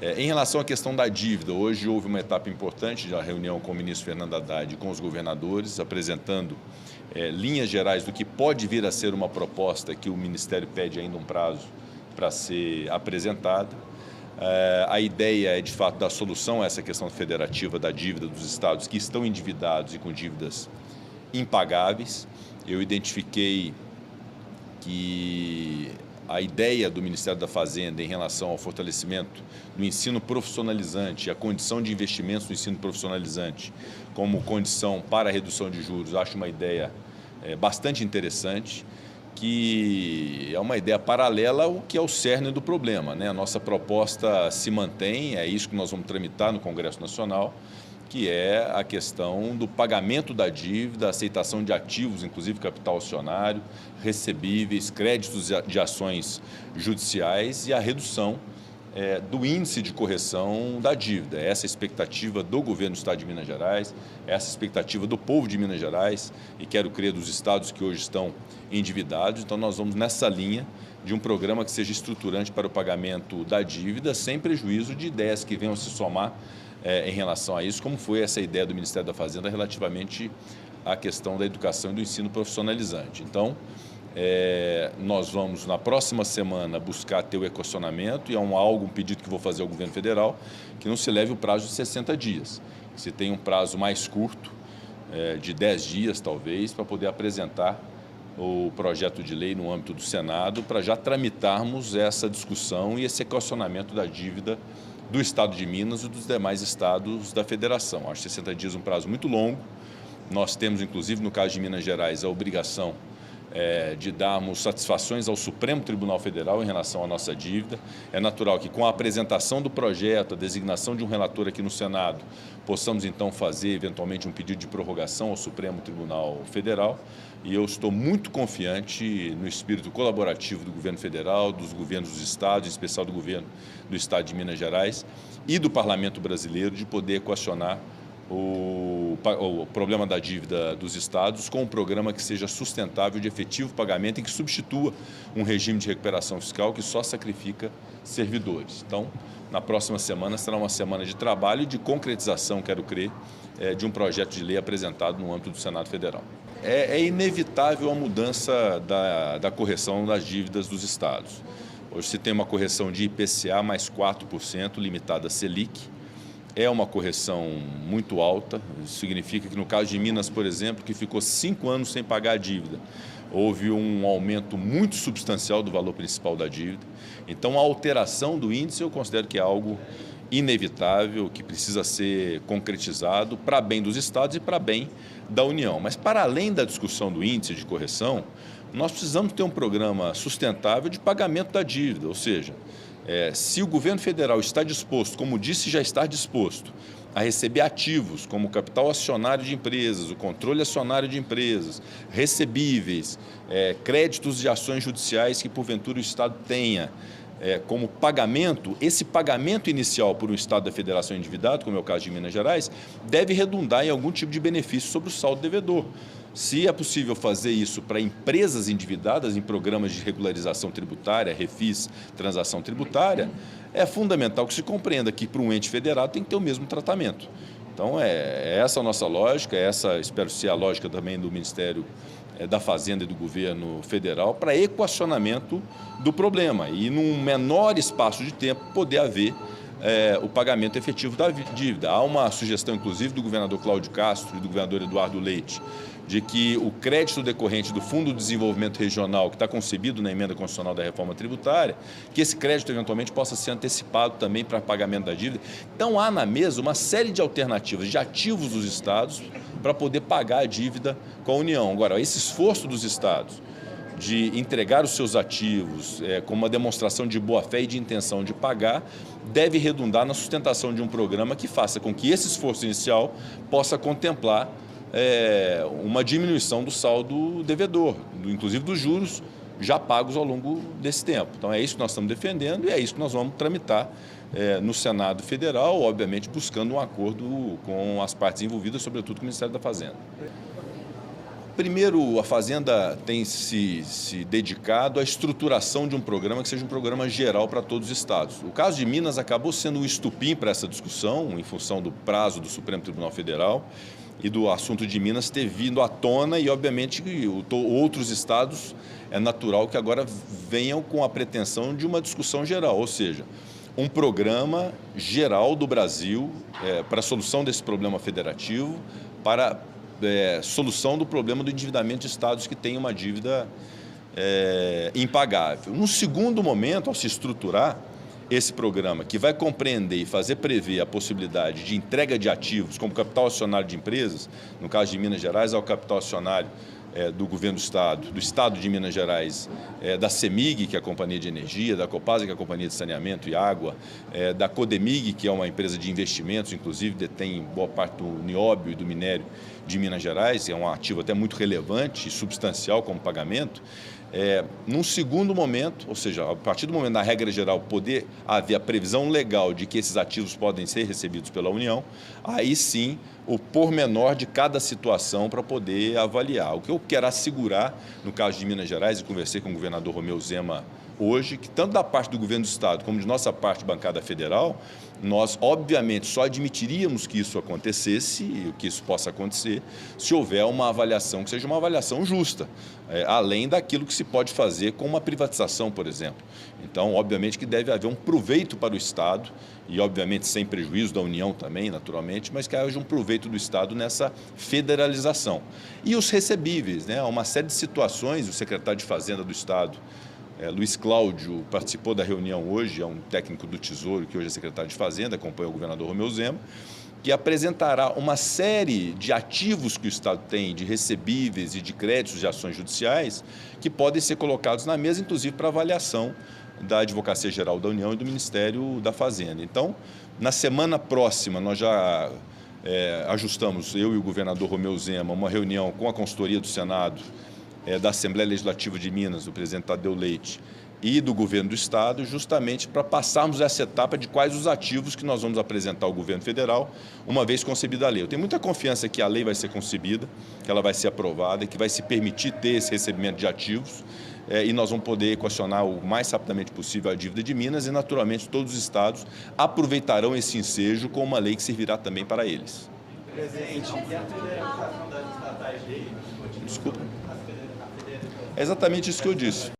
Em relação à questão da dívida, hoje houve uma etapa importante da reunião com o ministro Fernando Haddad e com os governadores, apresentando linhas gerais do que pode vir a ser uma proposta que o Ministério pede ainda um prazo para ser apresentada. A ideia é, de fato, dar solução a essa questão federativa da dívida dos estados que estão endividados e com dívidas impagáveis. Eu identifiquei que a ideia do Ministério da Fazenda em relação ao fortalecimento do ensino profissionalizante, a condição de investimentos no ensino profissionalizante como condição para a redução de juros, acho uma ideia bastante interessante, que é uma ideia paralela ao que é o cerne do problema, né? A nossa proposta se mantém, é isso que nós vamos tramitar no Congresso Nacional, que é a questão do pagamento da dívida, aceitação de ativos, inclusive capital acionário, recebíveis, créditos de ações judiciais e a redução do índice de correção da dívida. Essa é a expectativa do governo do Estado de Minas Gerais, essa é a expectativa do povo de Minas Gerais e quero crer dos estados que hoje estão endividados. Então nós vamos nessa linha de um programa que seja estruturante para o pagamento da dívida, sem prejuízo de ideias que venham se somar em relação a isso, como foi essa ideia do Ministério da Fazenda relativamente à questão da educação e do ensino profissionalizante. Então, nós vamos, na próxima semana, buscar ter o equacionamento e é um pedido que vou fazer ao governo federal, que não se leve o prazo de 60 dias, que se tenha um prazo mais curto, de 10 dias talvez, para poder apresentar o projeto de lei no âmbito do Senado, para já tramitarmos essa discussão e esse equacionamento da dívida do Estado de Minas e dos demais estados da Federação. Acho 60 dias um prazo muito longo. Nós temos, inclusive, no caso de Minas Gerais, a obrigação de darmos satisfações ao Supremo Tribunal Federal em relação à nossa dívida. É natural que, com a apresentação do projeto, a designação de um relator aqui no Senado, possamos, então, fazer, eventualmente, um pedido de prorrogação ao Supremo Tribunal Federal. E eu estou muito confiante no espírito colaborativo do governo federal, dos governos dos estados, em especial do governo do Estado de Minas Gerais e do Parlamento brasileiro, de poder equacionar o problema da dívida dos estados com um programa que seja sustentável, de efetivo pagamento e que substitua um regime de recuperação fiscal que só sacrifica servidores. Então, na próxima semana será uma semana de trabalho e de concretização, quero crer, de um projeto de lei apresentado no âmbito do Senado Federal. É inevitável a mudança da correção das dívidas dos estados. Hoje se tem uma correção de IPCA mais 4%, limitada a Selic. É uma correção muito alta, isso significa que no caso de Minas, por exemplo, que ficou 5 anos sem pagar a dívida, houve um aumento muito substancial do valor principal da dívida. Então a alteração do índice eu considero que é algo inevitável, que precisa ser concretizado para bem dos estados e para bem da União. Mas para além da discussão do índice de correção, nós precisamos ter um programa sustentável de pagamento da dívida, ou seja, se o governo federal está disposto, como disse já está disposto, a receber ativos como o capital acionário de empresas, o controle acionário de empresas, recebíveis, créditos de ações judiciais que porventura o Estado tenha como pagamento, esse pagamento inicial por um Estado da Federação endividado, como é o caso de Minas Gerais, deve redundar em algum tipo de benefício sobre o saldo devedor. Se é possível fazer isso para empresas endividadas em programas de regularização tributária, refis, transação tributária, é fundamental que se compreenda que para um ente federado tem que ter o mesmo tratamento. Então é essa a nossa lógica, essa espero ser a lógica também do Ministério da Fazenda e do governo federal para equacionamento do problema e num menor espaço de tempo poder haver o pagamento efetivo da dívida. Há uma sugestão, inclusive, do governador Cláudio Castro e do governador Eduardo Leite, de que o crédito decorrente do Fundo de Desenvolvimento Regional, que está concebido na emenda constitucional da reforma tributária, que esse crédito eventualmente possa ser antecipado também para pagamento da dívida. Então há na mesa uma série de alternativas de ativos dos estados para poder pagar a dívida com a União. Agora, esse esforço dos estados de entregar os seus ativos com uma demonstração de boa-fé e de intenção de pagar, deve redundar na sustentação de um programa que faça com que esse esforço inicial possa contemplar uma diminuição do saldo devedor, inclusive dos juros já pagos ao longo desse tempo. Então é isso que nós estamos defendendo e é isso que nós vamos tramitar no Senado Federal, obviamente buscando um acordo com as partes envolvidas, sobretudo com o Ministério da Fazenda. Primeiro, a Fazenda tem se dedicado à estruturação de um programa que seja um programa geral para todos os estados. O caso de Minas acabou sendo um estupim para essa discussão, em função do prazo do Supremo Tribunal Federal e do assunto de Minas ter vindo à tona e, obviamente, outros estados é natural que agora venham com a pretensão de uma discussão geral, ou seja, um programa geral do Brasil para a solução desse problema federativo, para solução do problema do endividamento de estados que têm uma dívida impagável. No segundo momento, ao se estruturar esse programa, que vai compreender e fazer prever a possibilidade de entrega de ativos como capital acionário de empresas, no caso de Minas Gerais, ao capital acionário do governo do Estado de Minas Gerais, da CEMIG, que é a Companhia de Energia, da Copasa, que é a Companhia de Saneamento e Água, da Codemig, que é uma empresa de investimentos, inclusive detém boa parte do nióbio e do minério de Minas Gerais, é um ativo até muito relevante e substancial como pagamento. Num segundo momento, ou seja, a partir do momento da regra geral poder haver a previsão legal de que esses ativos podem ser recebidos pela União, aí sim o pormenor de cada situação para poder avaliar. O que eu quero assegurar, no caso de Minas Gerais, e conversei com o governador Romeu Zema hoje, que tanto da parte do governo do Estado como de nossa parte bancada federal, nós obviamente só admitiríamos que isso acontecesse, e que isso possa acontecer, se houver uma avaliação que seja uma avaliação justa, além daquilo que se pode fazer com uma privatização, por exemplo. Então, obviamente que deve haver um proveito para o Estado, e obviamente sem prejuízo da União também, naturalmente, mas que haja um proveito do Estado nessa federalização. E os recebíveis, né? Há uma série de situações, o secretário de Fazenda do Estado, Luiz Cláudio, participou da reunião hoje, é um técnico do Tesouro, que hoje é secretário de Fazenda, acompanha o governador Romeu Zema, que apresentará uma série de ativos que o Estado tem, de recebíveis e de créditos de ações judiciais, que podem ser colocados na mesa, inclusive para avaliação da Advocacia Geral da União e do Ministério da Fazenda. Então, na semana próxima, nós já ajustamos, eu e o governador Romeu Zema, uma reunião com a consultoria do Senado, da Assembleia Legislativa de Minas, do presidente Tadeu Leite, e do governo do Estado, justamente para passarmos essa etapa de quais os ativos que nós vamos apresentar ao governo federal, uma vez concebida a lei. Eu tenho muita confiança que a lei vai ser concebida, que ela vai ser aprovada, que vai se permitir ter esse recebimento de ativos, e nós vamos poder equacionar o mais rapidamente possível a dívida de Minas e, naturalmente, todos os estados aproveitarão esse ensejo com uma lei que servirá também para eles. Presidente, e a federalização das estatais dele? Desculpa. É exatamente isso que eu disse.